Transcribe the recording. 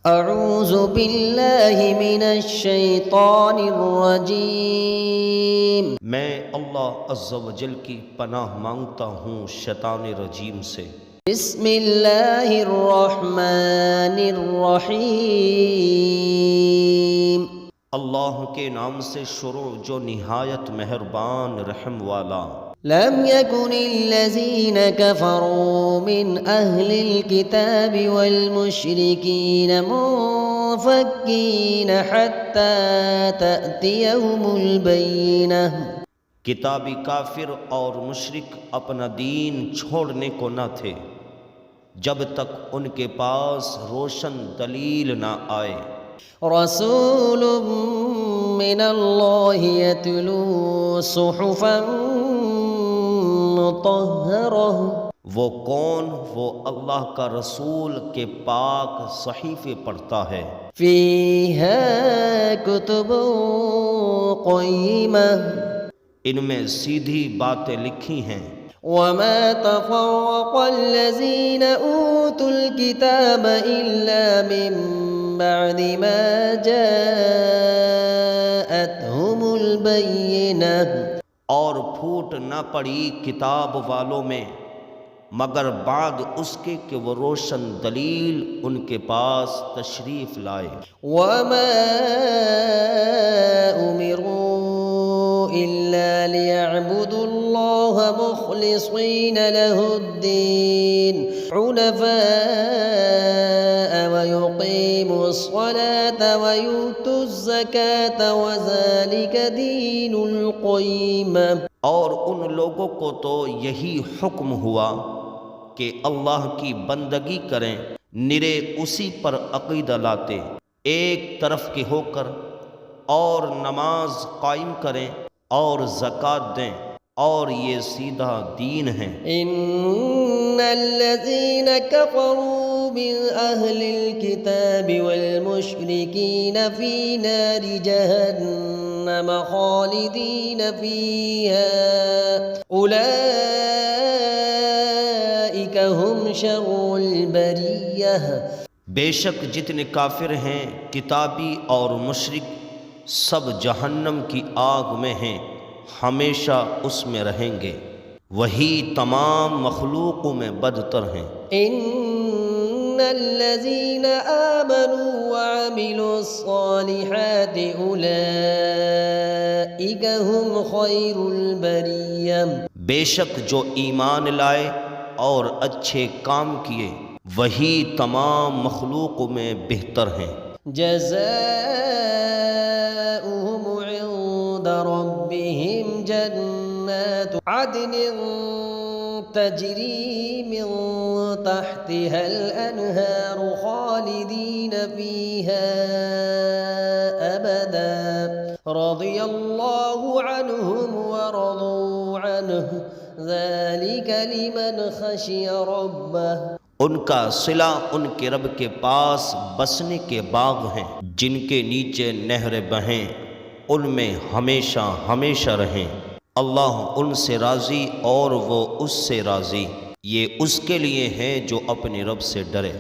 اعوذ باللہ من الشیطان الرجیم۔ میں اللہ عز و جل کی پناہ مانگتا ہوں شیطان رجیم سے۔ بسم اللہ الرحمن الرحیم۔ اللہ کے نام سے شروع جو نہایت مہربان رحم والا۔ لم يكن الذين كفروا من أهل الكتاب والمشركين منفكين حتى تأتيهم البينة۔ کتابی کافر اور مشرک اپنا دین چھوڑنے کو نہ تھے جب تک ان کے پاس روشن دلیل نہ آئے۔ رسول من اللہ يتلو صحفا مطہرہ۔ وہ کون؟ وہ اللہ کا رسول کے پاک صحیفے پڑھتا ہے۔ فیہا کتب قیمہ۔ ان میں سیدھی باتیں لکھی ہیں۔ وما تفرق الذین اوتوا الکتاب الا من بعد ما جاءتهم البینہ۔ اور پھوٹ نہ پڑی کتاب والوں میں مگر بعد اس کے کہ وہ روشن دلیل ان کے پاس تشریف لائے۔ وما امروا الا ليعبدوا الله مخلصين له الدين حنفاء ويقيموا الصلاة ويؤتوا الزكاة وذلك دين القيمة۔ اور ان لوگوں کو تو یہی حکم ہوا کہ اللہ کی بندگی کریں، نرے اسی پر عقیدہ لاتے، ایک طرف کے ہو کر، اور نماز قائم کریں اور زکوٰۃ دیں، اور یہ سیدھا دین ہے۔ ان الذين كفروا من اهل الكتاب والمشركين في نار جهنم خالدين فيها اولئك هم شر البرية۔ بے شک جتنے کافر ہیں کتابی اور مشرک سب جہنم کی آگ میں ہیں، ہمیشہ اس میں رہیں گے، وہی تمام مخلوقوں میں بدتر ہیں۔ ان الذين آمنوا وعملوا الصالحات اولئك هم خير البرية۔ بے شک جو ایمان لائے اور اچھے کام کیے وہی تمام مخلوقوں میں بہتر ہیں۔ جزاؤهم عند ربهم جنات عدن تجري من تحتها الأنهار خالدين فيها أبدا رضي الله عنهم ورضوا عنه ذلك لمن خشي ربه۔ ان کا صلہ ان کے رب کے پاس بسنے کے باغ ہیں جن کے نیچے نہریں بہیں، ان میں ہمیشہ ہمیشہ رہیں۔ اللہ ان سے راضی اور وہ اس سے راضی، یہ اس کے لیے ہے جو اپنے رب سے ڈرے۔